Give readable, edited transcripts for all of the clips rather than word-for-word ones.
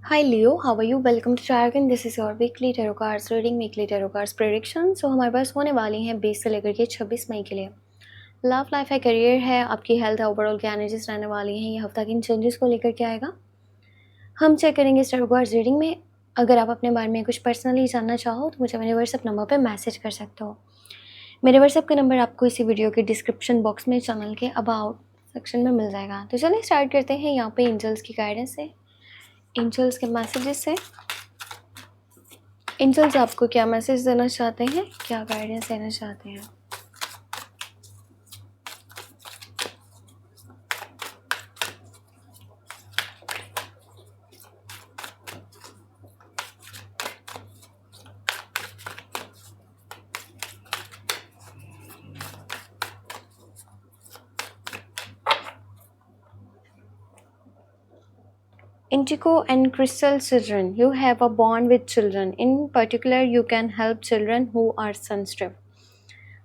Hi Leo, how are you? Welcome to Jargon. This is your weekly tarot cards reading, weekly tarot cards prediction. So हमारे पास होने वाली हैं 20 से लेकर के 26 मई के लिए। लव लाइफ है, करियर है, आपकी हेल्थ है, ओवरऑल क्या एनर्जीज रहने वाली हैं, ये हफ्ता किन चेंजेस को लेकर के आएगा हम चेक करेंगे इस tarot cards रीडिंग में। अगर आप अपने बारे में कुछ पर्सनली जानना चाहो तो मुझे मेरे व्हाट्सएप नंबर पर मैसेज कर सकते हो। मेरे व्हाट्सएप का नंबर आपको इसी वीडियो के डिस्क्रिप्शन बॉक्स में चैनल के अबाउट सेक्शन में मिल जाएगा। तो चलिए स्टार्ट करते हैं यहाँ पे एंजल्स की गाइडेंस से, एंजल्स के मैसेजेस से। एंजल्स आपको क्या मैसेज देना चाहते हैं, क्या गाइडेंस देना चाहते हैं? Indigo and crystal children, you have a bond with children. In particular, you can help children who are sensitive.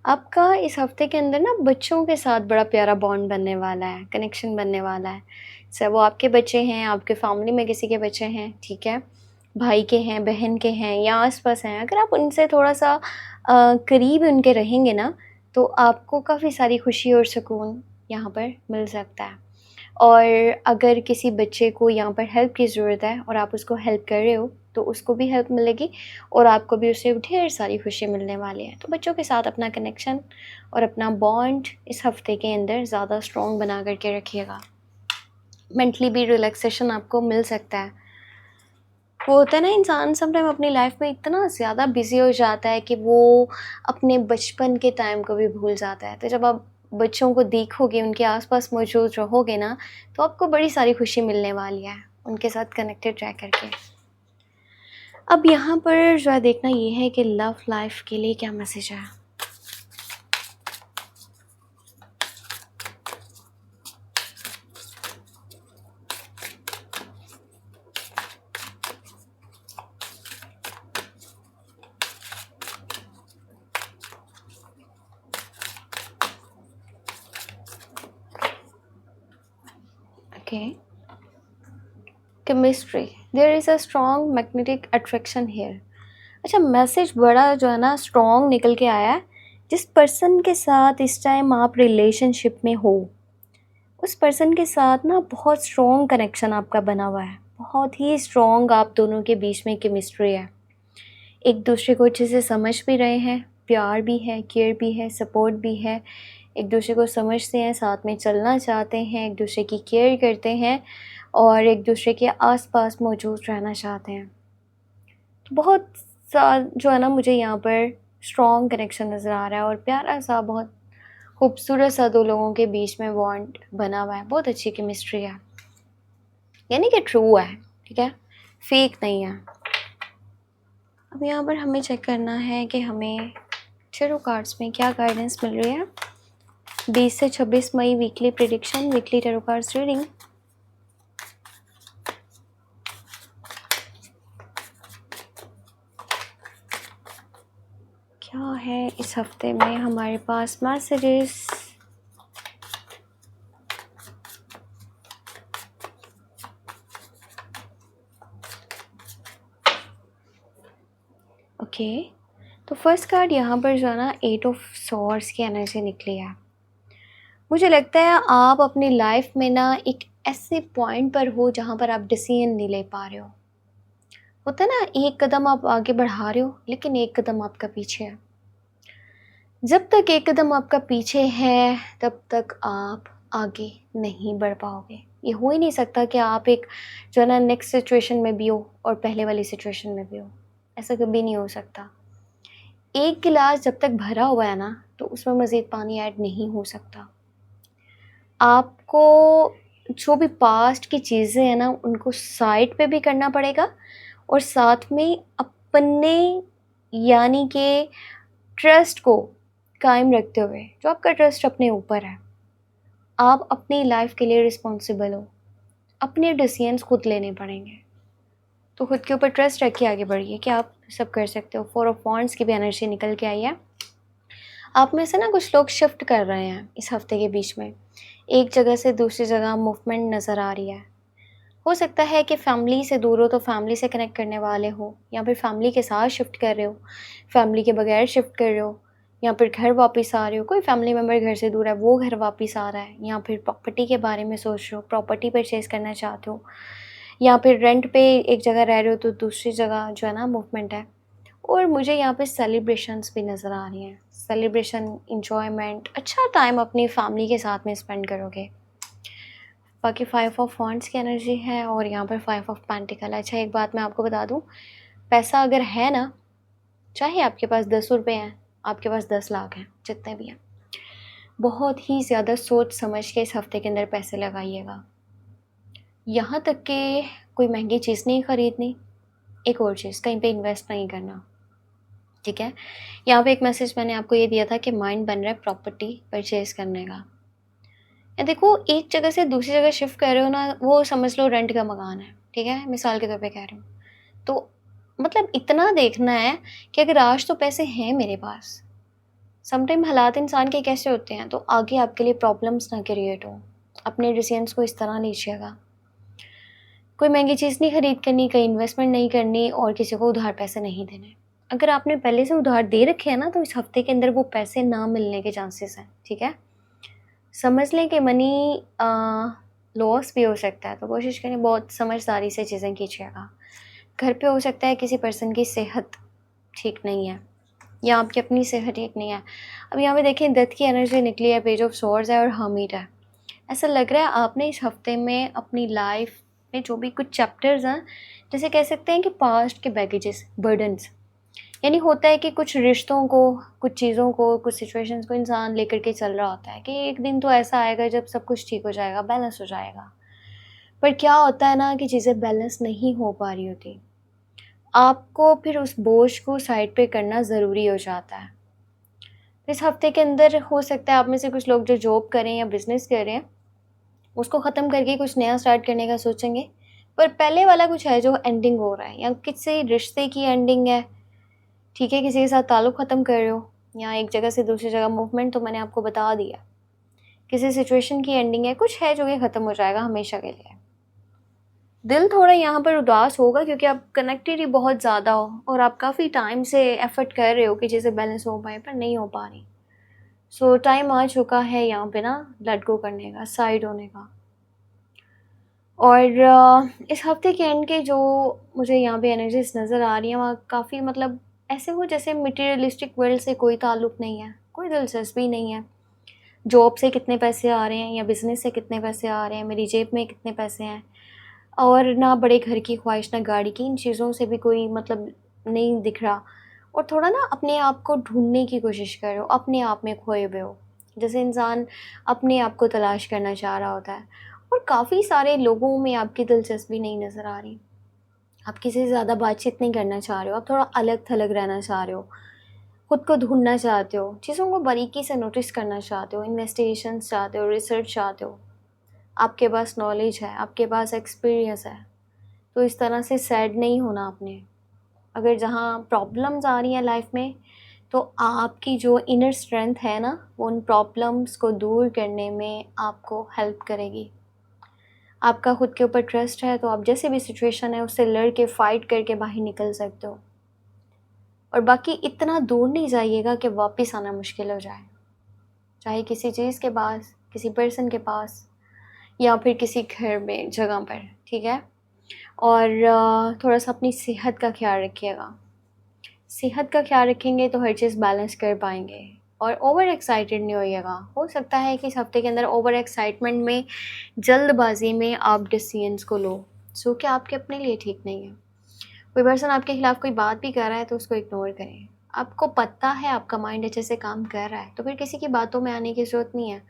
आपका इस हफ्ते के अंदर ना बच्चों के साथ बड़ा प्यारा बॉन्ड बनने वाला है, कनेक्शन बनने वाला है। चाहे वो आपके बच्चे हैं, आपके फैमिली में किसी के बच्चे हैं, ठीक है, भाई के हैं, बहन के हैं या आसपास हैं, अगर आप उनसे थोड़ा सा करीब उनके रहेंगे ना तो आपको काफ़ी सारी खुशी और सुकून यहाँ पर मिल सकता है। और अगर किसी बच्चे को यहाँ पर हेल्प की ज़रूरत है और आप उसको हेल्प कर रहे हो तो उसको भी हेल्प मिलेगी और आपको भी उससे ढेर सारी खुशी मिलने वाली है। तो बच्चों के साथ अपना कनेक्शन और अपना बॉन्ड इस हफ्ते के अंदर ज़्यादा स्ट्रॉन्ग बना करके रखिएगा। मेंटली भी रिलैक्सेशन आपको मिल सकता है। वो होता है ना, इंसान समटाइम अपनी लाइफ में इतना ज़्यादा बिजी हो जाता है कि वो अपने बचपन के टाइम को भी भूल जाता है। तो जब आप बच्चों को देखोगे, उनके आसपास मौजूद रहोगे ना, तो आपको बड़ी सारी खुशी मिलने वाली है उनके साथ कनेक्टेड रह करके। अब यहाँ पर जो है देखना ये है कि लव लाइफ के लिए क्या मैसेज है। Okay, chemistry, there is a strong magnetic attraction here. अच्छा, मैसेज बड़ा जो है ना स्ट्रॉन्ग निकल के आया है। जिस पर्सन के साथ इस टाइम आप रिलेशनशिप में हो उस पर्सन के साथ ना बहुत स्ट्रॉन्ग कनेक्शन आपका बना हुआ है, बहुत ही स्ट्रॉन्ग आप दोनों के बीच में केमिस्ट्री है। एक दूसरे को अच्छे से समझ भी रहे हैं, प्यार भी है, केयर भी है, सपोर्ट भी है, एक दूसरे को समझते हैं, साथ में चलना चाहते हैं, एक दूसरे की केयर करते हैं और एक दूसरे के आसपास मौजूद रहना चाहते हैं। तो बहुत सा जो है ना मुझे यहाँ पर स्ट्रॉन्ग कनेक्शन नज़र आ रहा है और प्यारा सा, बहुत खूबसूरत सा दो लोगों के बीच में बॉन्ड बना हुआ है। बहुत अच्छी केमिस्ट्री है, यानी कि ट्रू है, ठीक है, फेक नहीं है। अब यहाँ पर हमें चेक करना है कि हमें टैरो कार्ड्स में क्या गाइडेंस मिल रही है। 20 से 26 मई weekly prediction, weekly tarot cards reading. क्या है इस हफ्ते में हमारे पास मैसेजेस। ओके, तो फर्स्ट कार्ड यहाँ पर जो है ना 8 ऑफ सॉर्ड्स की एनर्जी निकली है। मुझे लगता है आप अपनी लाइफ में ना एक ऐसे पॉइंट पर हो जहाँ पर आप डिसीजन नहीं ले पा रहे हो। होता है ना, एक कदम आप आगे बढ़ा रहे हो लेकिन एक कदम आपका पीछे है। जब तक एक कदम आपका पीछे है तब तक आप आगे नहीं बढ़ पाओगे। ये हो ही नहीं सकता कि आप एक जो है ना नेक्स्ट सिचुएशन में भी हो और पहले वाली सिचुएशन में भी हो, ऐसा कभी नहीं हो सकता। एक गिलास जब तक भरा हुआ है ना तो उसमें मज़ीद पानी ऐड नहीं हो सकता। आपको जो भी पास्ट की चीज़ें हैं ना उनको साइड पे भी करना पड़ेगा और साथ में अपने यानी कि ट्रस्ट को कायम रखते हुए, जो आपका ट्रस्ट अपने ऊपर है, आप अपनी लाइफ के लिए रिस्पॉन्सिबल हो, अपने डिसीजंस खुद लेने पड़ेंगे। तो खुद के ऊपर ट्रस्ट रखिए, आगे बढ़िए कि आप सब कर सकते हो। 4 ऑफ वॉन्ड्स की भी एनर्जी निकल के आई है। आप में से ना कुछ लोग शिफ्ट कर रहे हैं इस हफ्ते के बीच में, एक जगह से दूसरी जगह मूवमेंट नज़र आ रही है। हो सकता है कि फैमिली से दूर हो तो फैमिली से कनेक्ट करने वाले हो, या फिर फैमिली के साथ शिफ्ट कर रहे हो, फैमिली के बगैर शिफ्ट कर रहे हो, या फिर घर वापस आ रहे हो, कोई फैमिली मेम्बर घर से दूर है वो घर वापस आ रहा है, या फिर प्रॉपर्टी के बारे में सोच रहे हो, प्रॉपर्टी परचेज़ करना चाहते हो, या फिर रेंट पे एक जगह रह रहे हो तो दूसरी जगह जो है ना मूवमेंट है। और मुझे यहाँ पे सेलिब्रेशंस भी नज़र आ रही हैं, सेलिब्रेशन, एन्जॉयमेंट, अच्छा टाइम अपनी फैमिली के साथ में स्पेंड करोगे। बाकी 5 ऑफ वांड्स की एनर्जी है और यहाँ पर 5 ऑफ पेंटिकल। अच्छा, एक बात मैं आपको बता दूँ, पैसा अगर है ना, चाहे आपके पास 10 रुपए हैं, आपके पास 10 लाख हैं, जितने भी हैं, बहुत ही ज़्यादा सोच समझ के इस हफ्ते के अंदर पैसे लगाइएगा। यहाँ तक कि कोई महंगी चीज़ नहीं खरीदनी, एक और चीज़, कहीं पे इन्वेस्ट नहीं करना, ठीक है। यहाँ पे एक मैसेज मैंने आपको ये दिया था कि माइंड बन रहा है प्रॉपर्टी परचेज़ करने का। या देखो, एक जगह से दूसरी जगह शिफ्ट कर रहे हो ना, वो समझ लो रेंट का मकान है, ठीक है, मिसाल के तौर पे कह रही हूँ। तो मतलब इतना देखना है कि अगर आज तो पैसे हैं मेरे पास, समटाइम हालात इंसान के कैसे होते हैं, तो आगे आपके लिए प्रॉब्लम्स ना क्रिएट हो। अपने डिसीजंस को इस तरह लीजिएगा। कोई महंगी चीज़ नहीं खरीद करनी, कहीं इन्वेस्टमेंट नहीं करनी, और किसी को उधार पैसे नहीं देने। अगर आपने पहले से उधार दे रखे हैं ना, तो इस हफ्ते के अंदर वो पैसे ना मिलने के चांसेस हैं, ठीक है। समझ लें कि मनी लॉस भी हो सकता है, तो कोशिश करें बहुत समझदारी से चीज़ें कीजिएगा। घर पे हो सकता है किसी पर्सन की सेहत ठीक नहीं है, या आपकी अपनी सेहत ठीक नहीं है। अब यहाँ पे देखें, डेथ की एनर्जी निकली है, पेज ऑफ स्वॉर्ड्स है और हर्मिट है। ऐसा लग रहा है आपने इस हफ्ते में अपनी लाइफ में जो भी कुछ चैप्टर्स हैं, जैसे कह सकते हैं कि पास्ट के बैगेजेस, बर्डन्स, यानी होता है कि कुछ रिश्तों को, कुछ चीज़ों को, कुछ सिचुएशंस को इंसान लेकर के चल रहा होता है कि एक दिन तो ऐसा आएगा जब सब कुछ ठीक हो जाएगा, बैलेंस हो जाएगा। पर क्या होता है ना कि चीज़ें बैलेंस नहीं हो पा रही होती, आपको फिर उस बोझ को साइड पे करना ज़रूरी हो जाता है। इस हफ्ते के अंदर हो सकता है आप में से कुछ लोग जो जॉब करें या बिज़नेस कर रहे हैं, उसको ख़त्म करके कुछ नया स्टार्ट करने का सोचेंगे। पर पहले वाला कुछ है जो एंडिंग हो रहा है, या किसी रिश्ते की एंडिंग है, ठीक है, किसी के साथ ताल्लुक़ ख़त्म कर रहे हो, या एक जगह से दूसरी जगह मूवमेंट, तो मैंने आपको बता दिया। किसी सिचुएशन की एंडिंग है, कुछ है जो कि ख़त्म हो जाएगा हमेशा के लिए। दिल थोड़ा यहाँ पर उदास होगा क्योंकि आप कनेक्टेड ही बहुत ज़्यादा हो और आप काफ़ी टाइम से एफ़र्ट कर रहे हो कि चीज़ें बैलेंस हो पाए, पर नहीं हो पा रही। सो टाइम आ चुका है यहाँ पे ना लेट गो करने का, साइड होने का। और इस हफ्ते के एंड के जो मुझे यहाँ पे एनर्जीज नज़र आ रही हैं, वहाँ काफ़ी मतलब ऐसे हो जैसे मटेरियलिस्टिक वर्ल्ड से कोई ताल्लुक़ नहीं है, कोई दिलचस्पी नहीं है। जॉब से कितने पैसे आ रहे हैं या बिज़नेस से कितने पैसे आ रहे हैं, मेरी जेब में कितने पैसे हैं, और ना बड़े घर की ख्वाहिश, ना गाड़ी की, इन चीज़ों से भी कोई मतलब नहीं दिख रहा। और थोड़ा ना अपने आप को ढूँढने की कोशिश कर रहे हो, अपने आप में खोए हुए हो। जैसे इंसान अपने आप को तलाश करना चाह रहा होता है, और काफ़ी सारे लोगों में आपकी दिलचस्पी नहीं नज़र आ रही। आप किसी से ज़्यादा बातचीत नहीं करना चाह रहे हो, आप थोड़ा अलग-थलग रहना चाह रहे हो, खुद को ढूँढना चाहते हो, चीज़ों को बारीकी से नोटिस करना चाहते हो, इन्वेस्टिगेशंस चाहते हो, रिसर्च चाहते हो। आपके पास नॉलेज है, आपके पास एक्सपीरियंस है, तो इस तरह से सैड नहीं होना आपने। अगर जहाँ प्रॉब्लम्स आ रही हैं लाइफ में, तो आपकी जो इनर स्ट्रेंथ है ना, वो उन प्रॉब्लम्स को दूर करने में आपको हेल्प करेगी। आपका खुद के ऊपर ट्रस्ट है, तो आप जैसे भी सिचुएशन है उससे लड़ के फाइट करके बाहर निकल सकते हो। और बाकी इतना दूर नहीं जाइएगा कि वापस आना मुश्किल हो जाए, चाहे किसी चीज़ के पास, किसी पर्सन के पास, या फिर किसी घर में, जगह पर, ठीक है। और थोड़ा-सा अपनी सेहत का ख़्याल रखिएगा। सेहत का ख़्याल रखेंगे तो हर चीज़ बैलेंस कर पाएँगे, और ओवर एक्साइटेड नहीं होइएगा। हो सकता है कि इस हफ़्ते के अंदर ओवर एक्साइटमेंट में, जल्दबाज़ी में आप डिसीजंस को लो, जो कि आपके अपने लिए ठीक नहीं है। कोई पर्सन आपके खिलाफ़ कोई बात भी कर रहा है तो उसको इग्नोर करें। आपको पता है आपका माइंड अच्छे से काम कर रहा है, तो फिर किसी की बातों में आने की ज़रूरत नहीं है।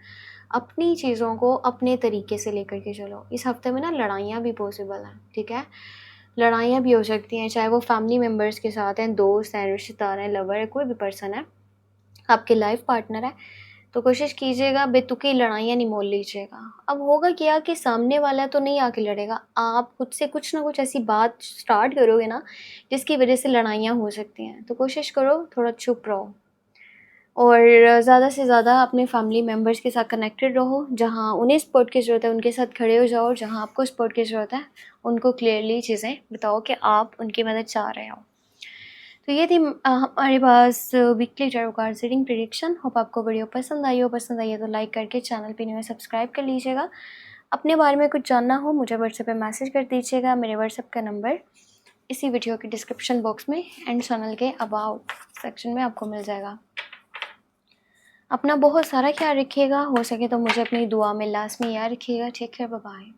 अपनी चीज़ों को अपने तरीके से लेकर के चलो। इस हफ़्ते में ना लड़ाइयाँ भी पॉसिबल हैं, ठीक है? लड़ाइयाँ भी हो सकती हैं, चाहे वो फैमिली मेम्बर्स के साथ हैं, दोस्त हैं, रिश्तेदार हैं, लवर है, कोई भी पर्सन है, आपके लाइफ पार्टनर है, तो कोशिश कीजिएगा बेतुकी लड़ाइयाँ नहीं मोल लीजिएगा। अब होगा क्या कि सामने वाला तो नहीं आके लड़ेगा, आप खुद से कुछ ना कुछ ऐसी बात स्टार्ट करोगे ना, जिसकी वजह से लड़ाइयाँ हो सकती हैं। तो कोशिश करो थोड़ा चुप रहो। और ज़्यादा से ज़्यादा अपने फैमिली मेम्बर्स के साथ कनेक्टेड रहो। जहाँ उन्हें सपोर्ट की ज़रूरत है उनके साथ खड़े हो जाओ, जहाँ आपको सपोर्ट की ज़रूरत है उनको क्लियरली चीज़ें बताओ कि आप उनकी मदद चाह रहे हो। तो ये थी हमारे पास weekly tarot card reading prediction. Hope आपको वीडियो पसंद आई हो। पसंद आई है तो लाइक करके चैनल पे न्यू सब्सक्राइब कर लीजिएगा। अपने बारे में कुछ जानना हो मुझे व्हाट्सएप पे मैसेज कर दीजिएगा। मेरे व्हाट्सएप का नंबर इसी वीडियो के डिस्क्रिप्शन बॉक्स में एंड चैनल के अबाउट सेक्शन में आपको मिल जाएगा। अपना बहुत सारा ख्याल रखिएगा। हो सके तो मुझे अपनी दुआ में लास्ट में याद रखिएगा। Take care, bye bye.